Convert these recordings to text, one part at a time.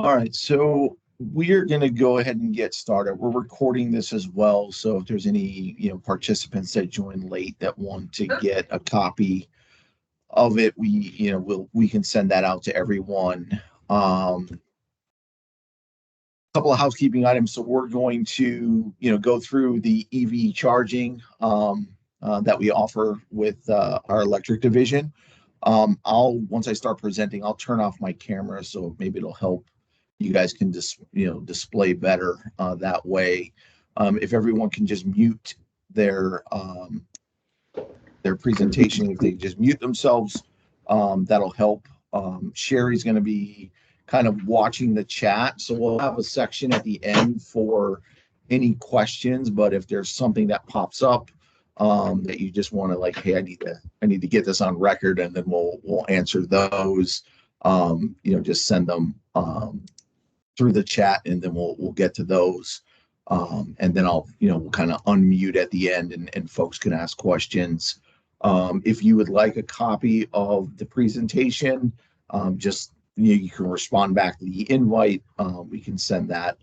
All right, so we're going to go ahead and get started. We're recording this as well, so if there's any, participants that join late that want to get a copy of it, we can send that out to everyone. Couple of housekeeping items. So we're going to, go through the EV charging that we offer with our electric division. Once I start presenting, I'll turn off my camera, so maybe it'll help you guys can display better that way. If everyone can just mute their presentation, if they just mute themselves, that'll help. Sherry's going to be kind of watching the chat, so we'll have a section at the end for any questions. But if there's something that pops up that you just want to, like, hey, I need to get this on record, and then we'll answer those. Just send them through the chat, and then we'll get to those. And then we'll kind of unmute at the end, and folks can ask questions. If you would like a copy of the presentation, just you can respond back to the invite. We can send that.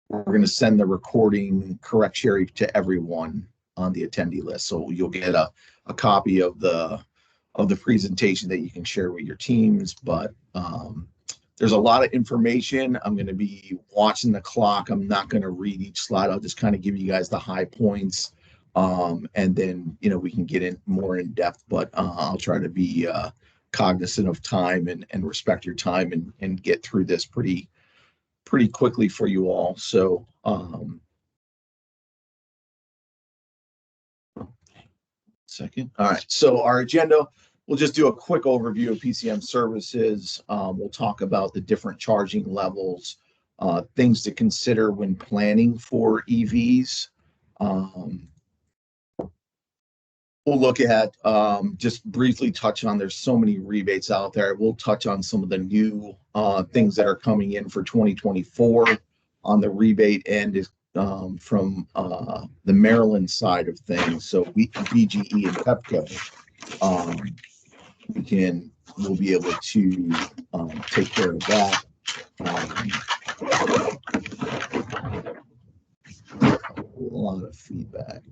We're going to send the recording, correct, Sherry, to everyone on the attendee list, so you'll get a copy of the presentation that you can share with your teams. But there's a lot of information. I'm going to be watching the clock. I'm not going to read each slide. I'll just kind of give you guys the high points, and then we can get in more in depth. But I'll try to be cognizant of time and respect your time and get through this pretty quickly for you all. So second. All right. So our agenda, we'll just do a quick overview of PCM Services. We'll talk about the different charging levels, things to consider when planning for EVs. We'll look at, just briefly touch on, there's so many rebates out there. We'll touch on some of the new things that are coming in for 2024 on the rebate end from the Maryland side of things. So BGE and Pepco, we'll be able to take care of that. A lot of feedback.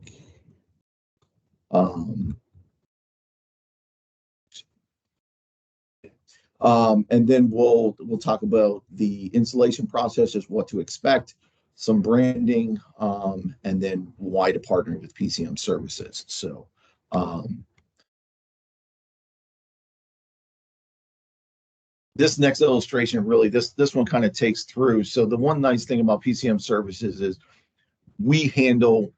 And then we'll talk about the installation processes, what to expect, some branding, and then why to partner with PCM Services. So this next illustration, really, this one kind of takes through. So the one nice thing about PCM Services is we handle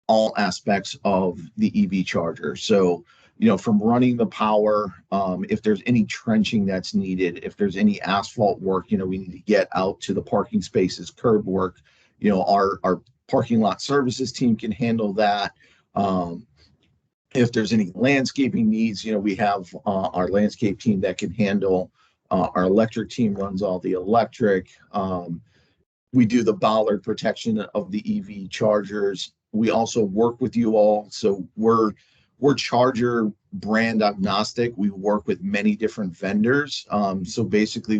all aspects of the EV charger. So, from running the power, if there's any trenching that's needed, if there's any asphalt work, we need to get out to the parking spaces, curb work, our parking lot services team can handle that. If there's any landscaping needs, we have our landscape team that can handle. Our electric team runs all the electric. We do the bollard protection of the EV chargers. We also work with you all. So we're charger brand agnostic. We work with many different vendors. So basically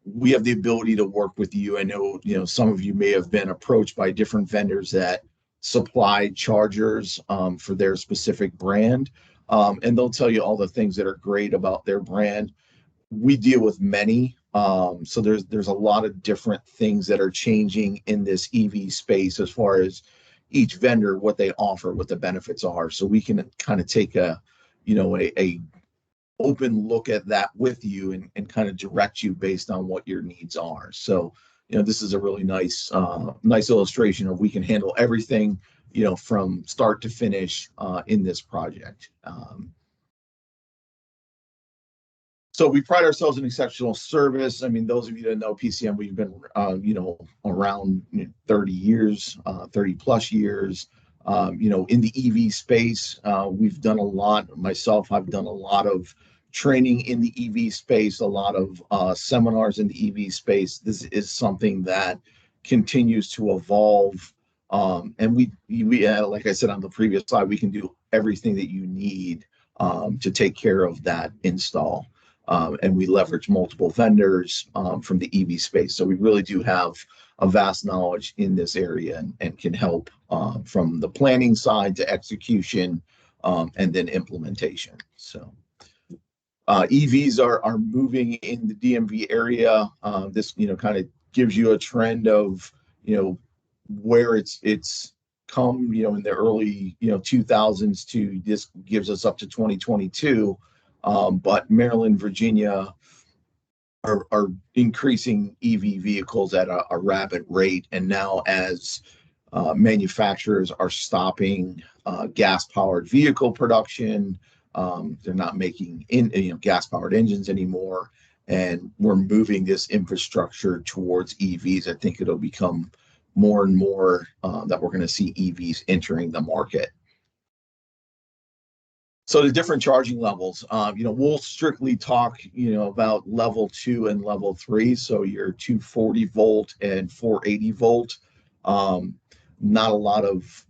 we have the ability to work with you. I know, some of you may have been approached by different vendors that supply chargers for their specific brand. And they'll tell you all the things that are great about their brand. We deal with many. So there's a lot of different things that are changing in this EV space as far as each vendor, what they offer, what the benefits are. So we can kind of take a open look at that with you and kind of direct you based on what your needs are. So, this is a really nice illustration of we can handle everything, from start to finish in this project. So we pride ourselves in exceptional service. I mean, those of you that know PCM, we've been, around 30 years, 30 plus years. In the EV space, we've done a lot. Myself, I've done a lot of training in the EV space, a lot of seminars in the EV space. This is something that continues to evolve. And we like I said on the previous slide, we can do everything that you need to take care of that install. and we leverage multiple vendors from the EV space. So we really do have a vast knowledge in this area and can help from the planning side to execution and then implementation. So EVs are moving in the DMV area. This kind of gives you a trend of where it's come in the early 2000s to this gives us up to 2022. But Maryland, Virginia are increasing EV vehicles at a rapid rate, and now as manufacturers are stopping gas-powered vehicle production, they're not making gas-powered engines anymore, and we're moving this infrastructure towards EVs. I think it'll become more and more that we're going to see EVs entering the market. So the different charging levels, we'll strictly talk, about level 2 and level 3. So your 240 volt and 480 volt. Not a lot of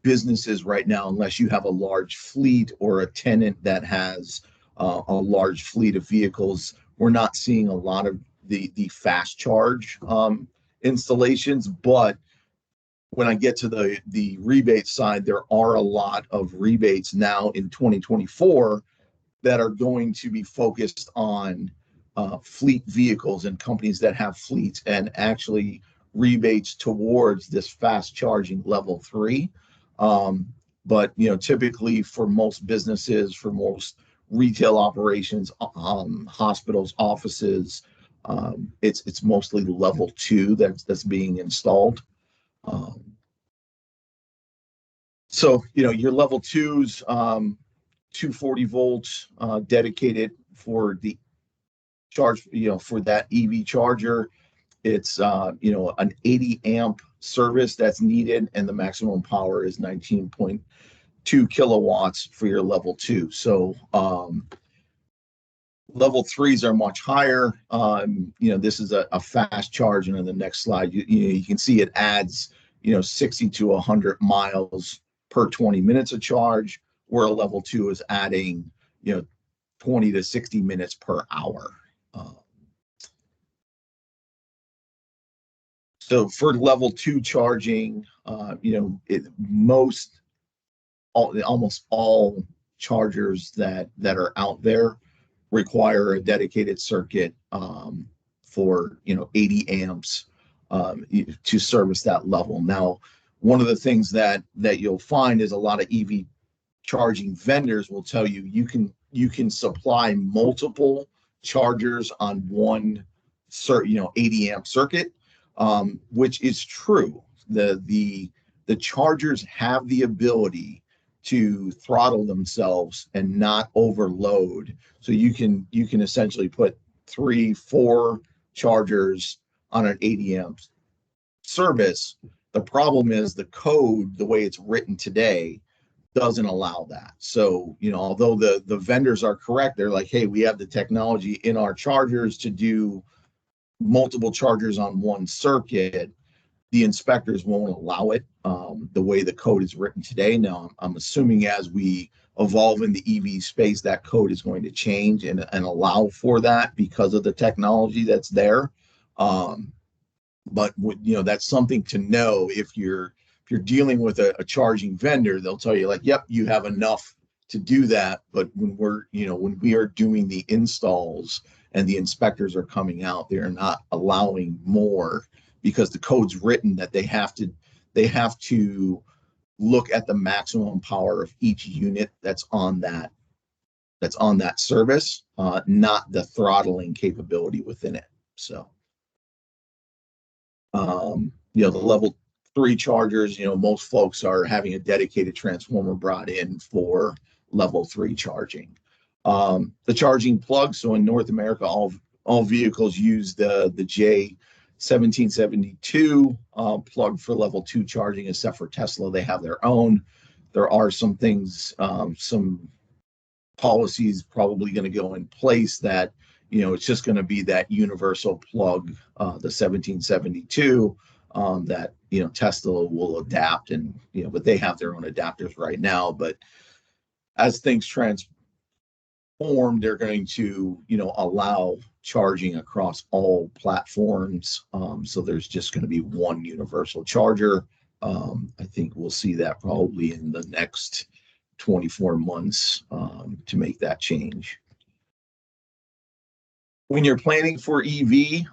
businesses right now, unless you have a large fleet or a tenant that has a large fleet of vehicles. We're not seeing a lot of the fast charge installations, but when I get to the rebate side, there are a lot of rebates now in 2024 that are going to be focused on fleet vehicles and companies that have fleets, and actually rebates towards this fast charging level 3. But typically for most businesses, for most retail operations, hospitals, offices, it's mostly level 2 that's being installed. So your level 2s, 240 volts, dedicated for the charge, for that EV charger. It's an 80 amp service that's needed, and the maximum power is 19.2 kilowatts for your level 2. So level 3s are much higher. This is a fast charge, and in the next slide, you can see it adds 60 to 100 miles per 20 minutes of charge, where a level 2 is adding 20 to 60 minutes per hour. So for level 2 charging, almost all chargers that are out there require a dedicated circuit for 80 amps to service that level. Now, one of the things that you'll find is a lot of EV charging vendors will tell you you can supply multiple chargers on one 80 amp circuit, which is true. The chargers have the ability to throttle themselves and not overload. So you can essentially put 3-4 chargers on an 80 amp service. The problem is the code, the way it's written today, doesn't allow that. So, although the vendors are correct, they're like, hey, we have the technology in our chargers to do multiple chargers on one circuit, the inspectors won't allow it the way the code is written today. Now, I'm assuming as we evolve in the EV space, that code is going to change and allow for that because of the technology that's there. But that's something to know. If you're dealing with a charging vendor, they'll tell you like, yep, you have enough to do that. But when we are doing the installs and the inspectors are coming out, they're not allowing more, because the code's written that they have to look at the maximum power of each unit that's on that service, not the throttling capability within it. So the level 3 chargers, most folks are having a dedicated transformer brought in for level 3 charging. The charging plug. So in North America, all vehicles use the J1772 plug for level 2 charging, except for Tesla. They have their own. There are some things, some policies probably going to go in place that it's just going to be that universal plug, the 1772, that Tesla will adapt, and but they have their own adapters right now. But as things transform form, they're going to, allow charging across all platforms. So there's just going to be one universal charger. I think we'll see that probably in the next 24 months to make that change. When you're planning for EV,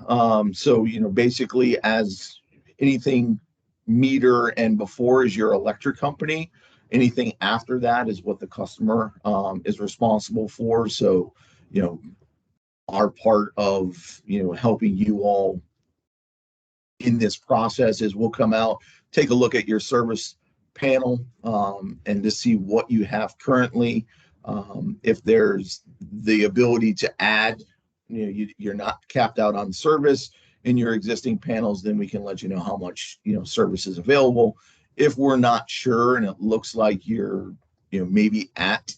so, basically as anything meter and before is your electric company, anything after that is what the customer is responsible for. So, our part of, helping you all in this process is we'll come out, take a look at your service panel, and to see what you have currently. If there's the ability to add, you're not capped out on service in your existing panels, then we can let you know how much, service is available. If we're not sure and it looks like you're, maybe at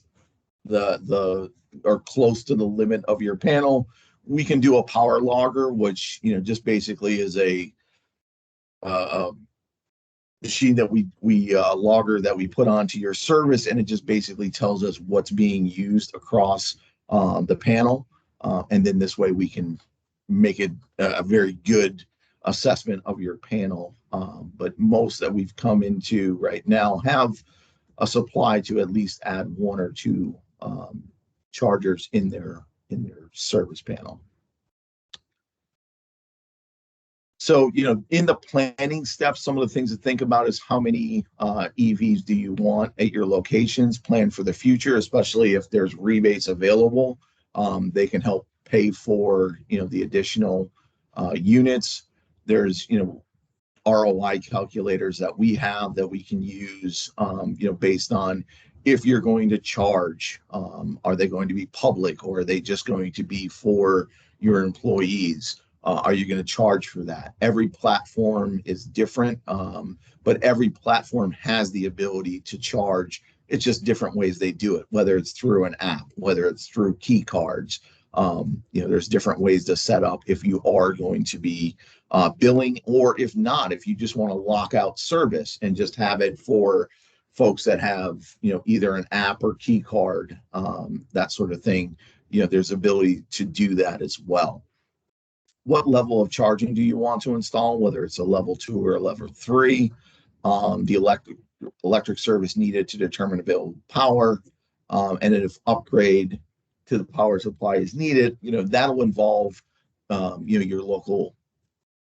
the or close to the limit of your panel, we can do a power logger, which, just basically is a machine that we logger that we put onto your service, and it just basically tells us what's being used across the panel, and then this way we can make it a very good assessment of your panel. But most that we've come into right now have a supply to at least add one or two chargers in their service panel. So, in the planning steps, some of the things to think about is how many EVs do you want at your locations. Plan for the future, especially if there's rebates available. They can help pay for, the additional units. There's, ROI calculators that we have that we can use, based on if you're going to charge, are they going to be public or are they just going to be for your employees? Are you going to charge for that? Every platform is different, but every platform has the ability to charge. It's just different ways they do it, whether it's through an app, whether it's through key cards. There's different ways to set up if you are going to be billing, or if not, if you just want to lock out service and just have it for folks that have, either an app or key card, that sort of thing. There's ability to do that as well. What level of charging do you want to install, whether it's a level 2 or a level 3, the electric service needed to determine available power, and then if upgrade to the power supply is needed, that'll involve, your local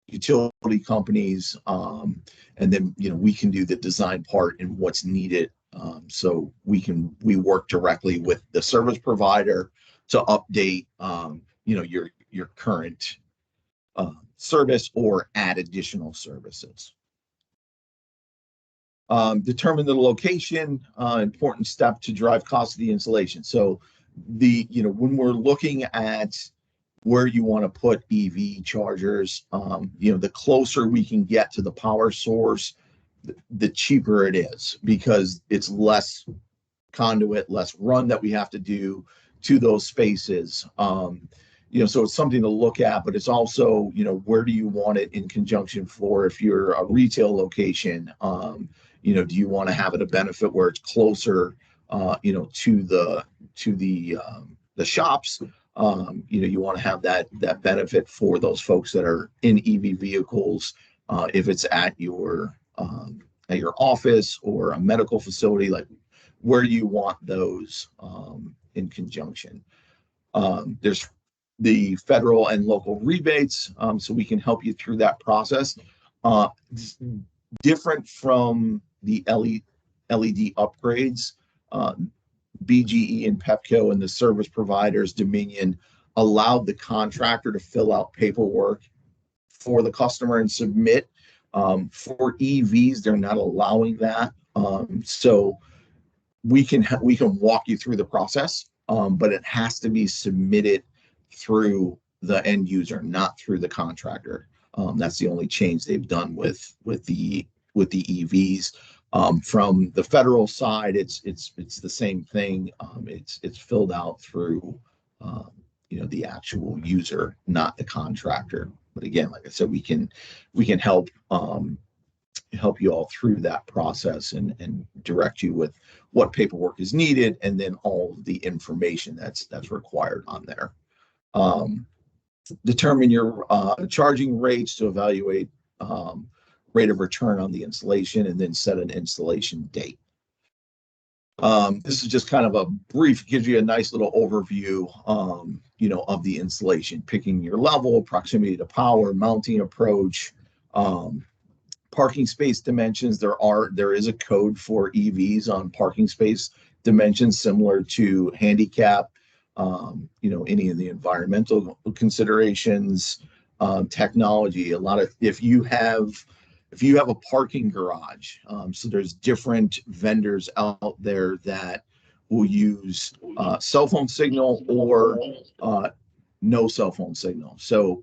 utility companies, and then, we can do the design part and what's needed. So we work directly with the service provider to update, your current service or add additional services. Determine the location, important step to drive cost of the installation. So when we're looking at where you want to put EV chargers, the closer we can get to the power source, the cheaper it is, because it's less conduit, less run that we have to do to those spaces. So it's something to look at, but it's also, where do you want it in conjunction for if you're a retail location? Do you want to have it a benefit where it's closer, to the shops? You want to have that benefit for those folks that are in EV vehicles. If it's at your office or a medical facility, like where do you want those in conjunction? There's the federal and local rebates, so we can help you through that process. Different from the LED upgrades, BGE and Pepco and the service providers, Dominion, allowed the contractor to fill out paperwork for the customer and submit. For EVs, they're not allowing that. So we can walk you through the process, but it has to be submitted through the end user, not through the contractor. That's the only change they've done with the EVs. From the federal side, it's the same thing. It's filled out through the actual user, not the contractor. But again, like I said, we can help help you all through that process and direct you with what paperwork is needed, and then all of the information that's required on there. Determine your charging rates to evaluate rate of return on the installation, and then set an installation date. This is just kind of a brief, gives you a nice little overview, of the installation, picking your level, proximity to power, mounting approach, parking space dimensions. There is a code for EVs on parking space dimensions, similar to handicap. Any of the environmental considerations, technology. If you have a parking garage, so there's different vendors out there that will use cell phone signal or no cell phone signal. So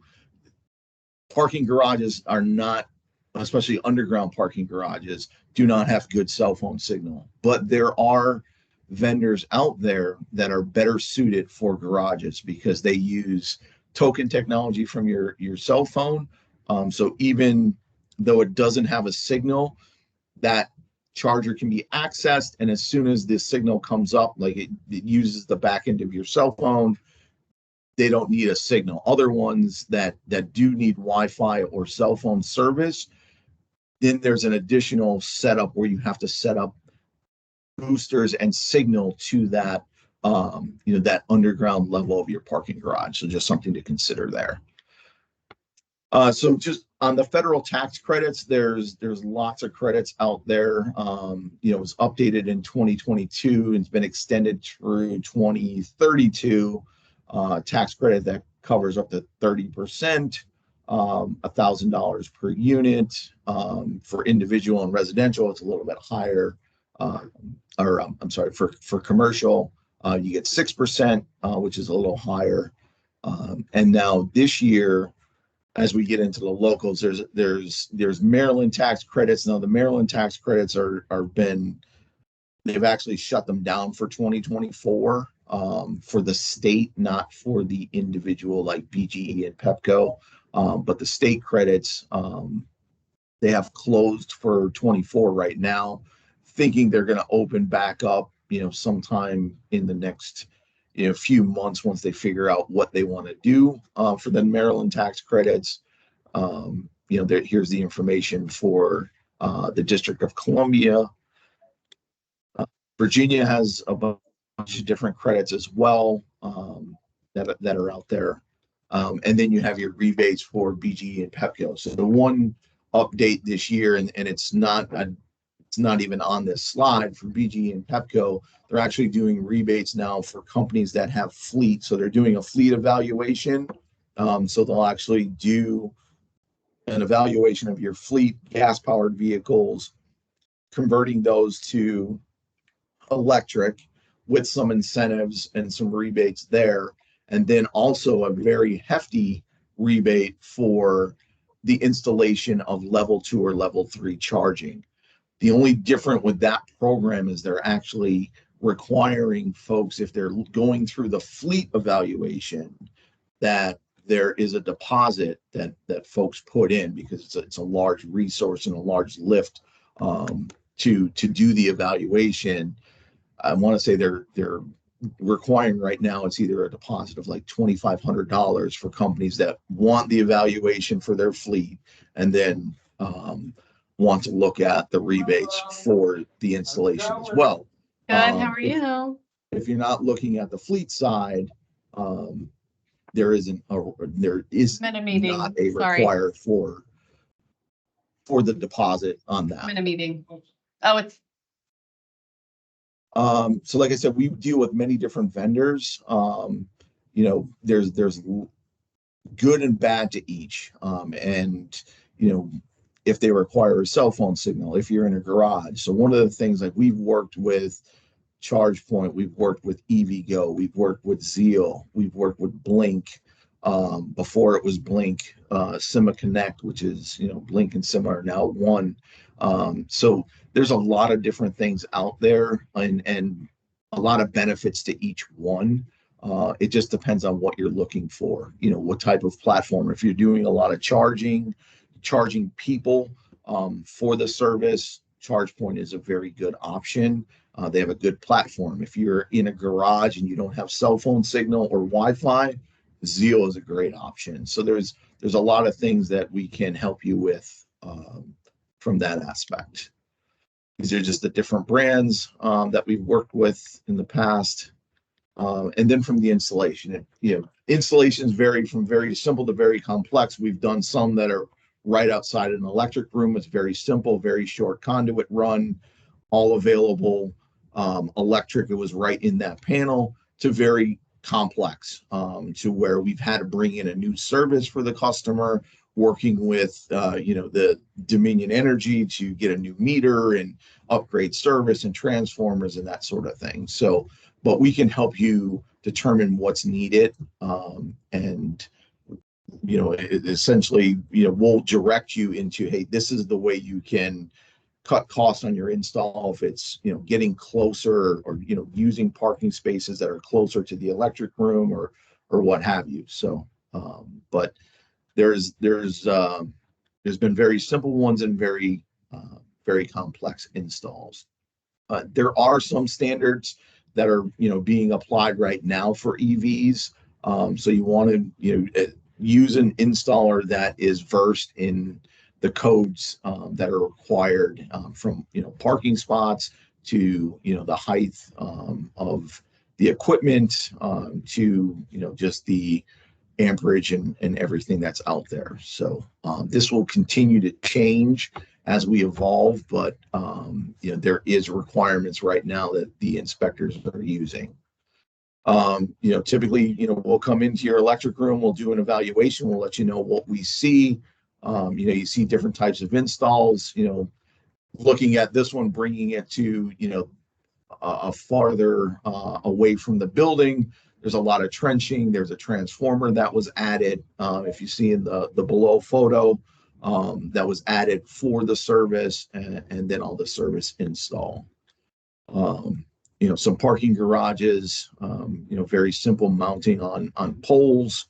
parking garages are not, especially underground parking garages, do not have good cell phone signal. But there are vendors out there that are better suited for garages because they use token technology from your cell phone. So even though it doesn't have a signal, that charger can be accessed, and as soon as the signal comes up, like it uses the back end of your cell phone, they don't need a signal. Other ones that do need Wi-Fi or cell phone service, then there's an additional setup where you have to set up boosters and signal to that that underground level of your parking garage. So just something to consider there. So just on the federal tax credits, there's lots of credits out there. It was updated in 2022 and it's been extended through 2032. Tax credit that covers up to 30%, $1,000 per unit. For individual and residential, it's a little bit higher. For commercial, you get 6%, which is a little higher. And now this year, as we get into the locals, there's Maryland tax credits. Now the Maryland tax credits they've actually shut them down for 2024 for the state, not for the individual like BGE and Pepco. But the state credits, they have closed for 24 right now, thinking they're going to open back up, sometime in the next, few months once they figure out what they want to do for the Maryland tax credits. Here's the information for the District of Columbia. Virginia has a bunch of different credits as well that are out there. And then you have your rebates for BGE and Pepco. So the one update this year, and it's not even on this slide, for BGE and Pepco, they're actually doing rebates now for companies that have fleet. So they're doing a fleet evaluation. So they'll actually do an evaluation of your fleet, gas-powered vehicles, converting those to electric with some incentives and some rebates there. And then also a very hefty rebate for the installation of level 2 or level 3 charging. The only different with that program is they're actually requiring folks, if they're going through the fleet evaluation, that there is a deposit that folks put in, because it's a large resource and a large lift to do the evaluation. I want to say they're requiring right now, it's either a deposit of like $2,500 for companies that want the evaluation for their fleet, and then want to look at the rebates for the installation as well. Good. How are you? If you're not looking at the fleet side, there is not a require for the deposit on that. I'm in a meeting. Oh, it's. So like I said, we deal with many different vendors. There's good and bad to each. And if they require a cell phone signal, if you're in a garage. So one of the things, like, we've worked with ChargePoint, we've worked with EVgo, we've worked with Zeal, we've worked with Blink. Before it was Blink, Sima Connect, which is, Blink and Sima are now one. So there's a lot of different things out there, and a lot of benefits to each one. It just depends on what you're looking for, what type of platform. If you're doing a lot of charging people, For the service, ChargePoint is a very good option. They have a good platform. If you're in a garage and you don't have cell phone signal or Wi-Fi, Zeo is a great option. So there's a lot of things that we can help you with from that aspect. These are just the different brands that we've worked with in the past. And then from the installation, installations vary from very simple to very complex. We've done some that are right outside an electric room. It's very simple, very short conduit run, all available. Electric, it was right in that panel, to very complex, to where we've had to bring in a new service for the customer, working with the Dominion Energy to get a new meter and upgrade service and transformers and that sort of thing. So, but we can help you determine what's needed, and essentially, we'll direct you into, hey, this is the way you can cut costs on your install. If it's, getting closer, or, using parking spaces that are closer to the electric room, or what have you. So, but there's been very simple ones and very complex installs. There are some standards that are, being applied right now for EVs. So you want to, use an installer that is versed in the codes that are required, from parking spots to the height of the equipment, to just the amperage and everything that's out there. So this will continue to change as we evolve, but there is requirements right now that the inspectors are using. Typically, we'll come into your electric room, we'll do an evaluation, we'll let you know what we see. You see different types of installs, looking at this one, bringing it to, a farther away from the building. There's a lot of trenching. There's a transformer that was added. If you see in the below photo, that was added for the service, and then all the service install. Some parking garages, very simple mounting on poles.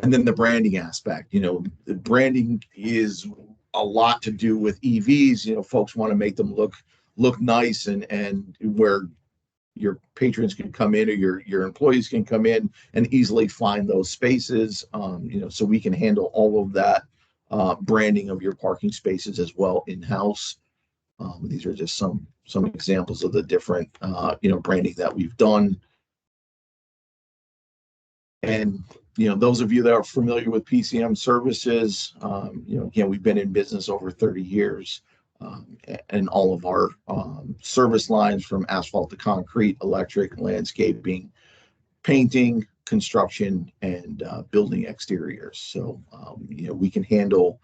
And then the branding aspect, the branding is a lot to do with EVs. Folks want to make them look nice, and where your patrons can come in, or your employees can come in and easily find those spaces. So we can handle all of that branding of your parking spaces as well in-house. These are just some examples of the different branding that we've done. And those of you that are familiar with PCM Services, again, we've been in business over 30 years, and all of our service lines, from asphalt to concrete, electric, landscaping, painting, construction, and building exteriors. So we can handle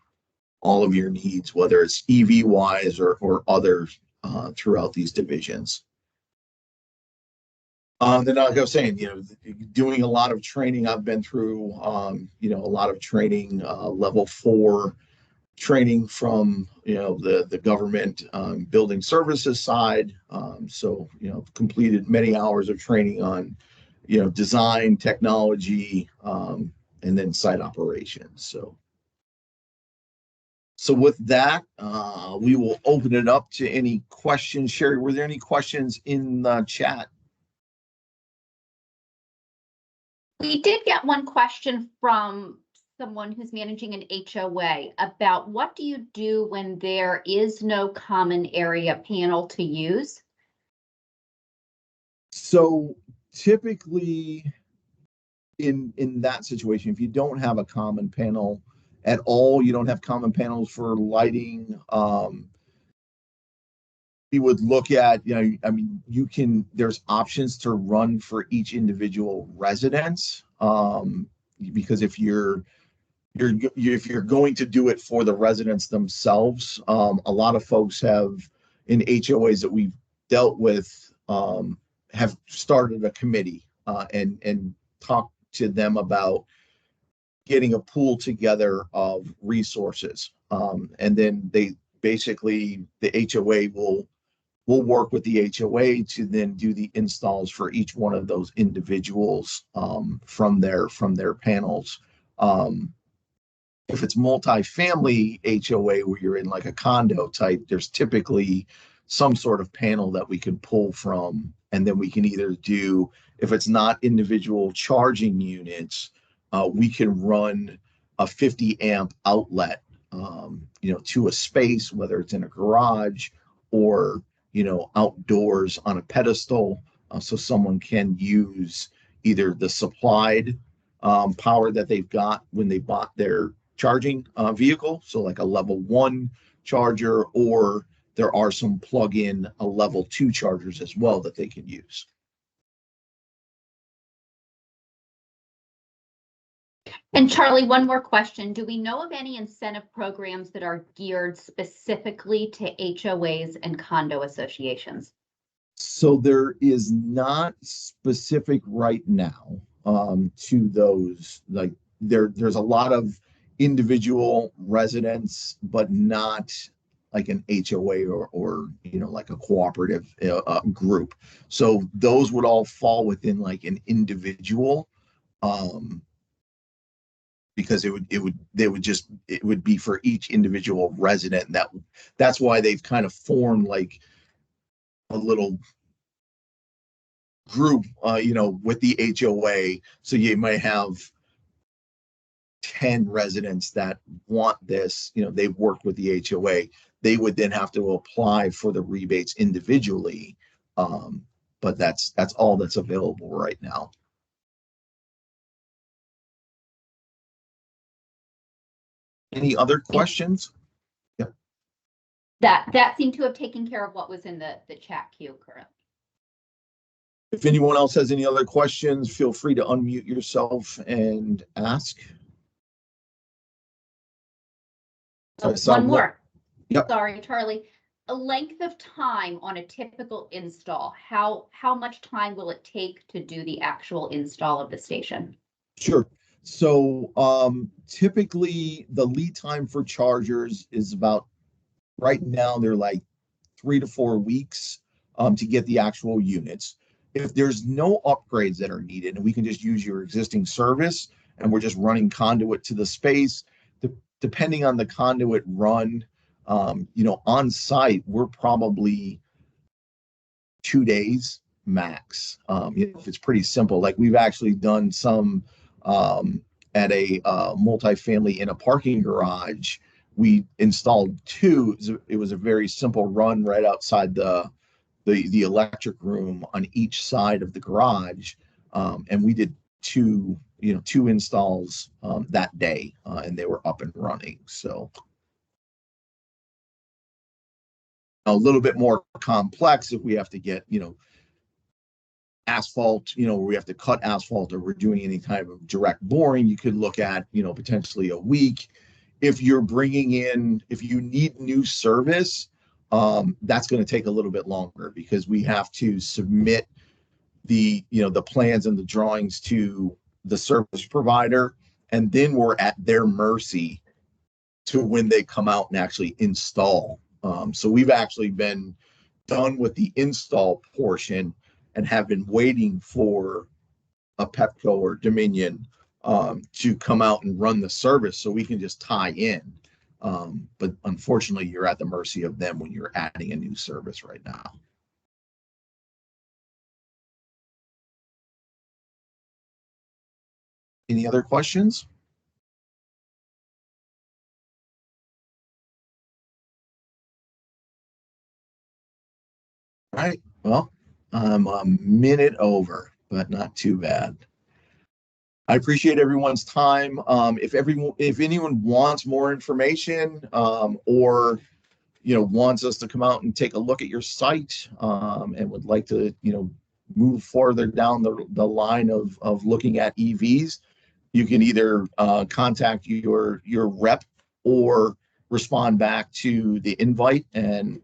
all of your needs, whether it's EV wise or others, throughout these divisions. Then, like I was saying, doing a lot of training. I've been through, a lot of training, level 4 training from, the government building services side. So, completed many hours of training on, design, technology, and then site operations. So with that, we will open it up to any questions. Sherry, were there any questions in the chat? We did get one question from someone who's managing an HOA about, what do you do when there is no common area panel to use? So typically in that situation, if you don't have a common panel at all, you don't have common panels for lighting, we would look at, there's options to run for each individual residence, because if you're going to do it for the residents themselves, a lot of folks have, in HOAs that we've dealt with, have started a committee, and talked to them about getting a pool together of resources, and then the HOA will work with the HOA to then do the installs for each one of those individuals, from their panels. If it's multifamily HOA where you're in like a condo type, there's typically some sort of panel that we can pull from, and then we can either do, if it's not individual charging units, we can run a 50 amp outlet, to a space, whether it's in a garage or, outdoors on a pedestal, so someone can use either the supplied power that they've got when they bought their charging vehicle, so like a level 1 charger, or there are some plug-in level 2 chargers as well that they can use. And Charlie, one more question. Do we know of any incentive programs that are geared specifically to HOAs and condo associations? So there is not specific right now to those. Like there's a lot of individual residents, but not like an HOA or like a cooperative group. So those would all fall within like an individual, because it would be for each individual resident. That's why they've kind of formed like a little group, with the HOA. So you might have 10 residents that want this, they've worked with the HOA. They would then have to apply for the rebates individually. But that's all that's available right now. Any other questions? Yep. That seemed to have taken care of what was in the chat queue currently. If anyone else has any other questions, feel free to unmute yourself and ask. One more. Yep. Sorry, Charlie. A length of time on a typical install. How much time will it take to do the actual install of the station? Sure. So typically the lead time for chargers is about, right now they're like 3 to 4 weeks to get the actual units. If there's no upgrades that are needed and we can just use your existing service and we're just running conduit to the space, depending on the conduit run, on site, we're probably 2 days max. If it's pretty simple, like we've actually done some at a multifamily in a parking garage. We installed 2. It was a very simple run right outside the electric room on each side of the garage, and we did 2 installs that day, and they were up and running. So a little bit more complex if we have to get asphalt, where we have to cut asphalt, or we're doing any kind of direct boring, you could look at potentially a week. If you're bringing in, if you need new service, that's going to take a little bit longer, because we have to submit the plans and the drawings to the service provider, and then we're at their mercy to when they come out and actually install. So we've actually been done with the install portion and have been waiting for a Pepco or Dominion to come out and run the service so we can just tie in. But unfortunately, you're at the mercy of them when you're adding a new service right now. Any other questions? All right, well, I'm a minute over, but not too bad. I appreciate everyone's time. If anyone wants more information, or wants us to come out and take a look at your site, and would like to move further down the line of looking at EVs, you can either contact your rep or respond back to the invite, and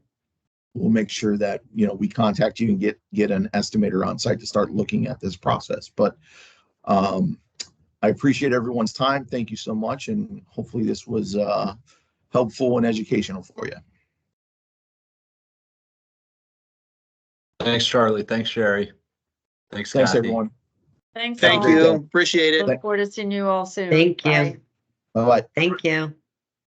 we'll make sure that we contact you and get an estimator on site to start looking at this process. But I appreciate everyone's time. Thank you so much, and hopefully this was helpful and educational for you. Thanks, Charlie. Thanks, Sherry. Thanks, Thanks, Kathy. everyone. Thanks. Thank all. you. Appreciate it. Look forward to seeing you all soon. Thank you. Bye. Bye-bye. Thank you.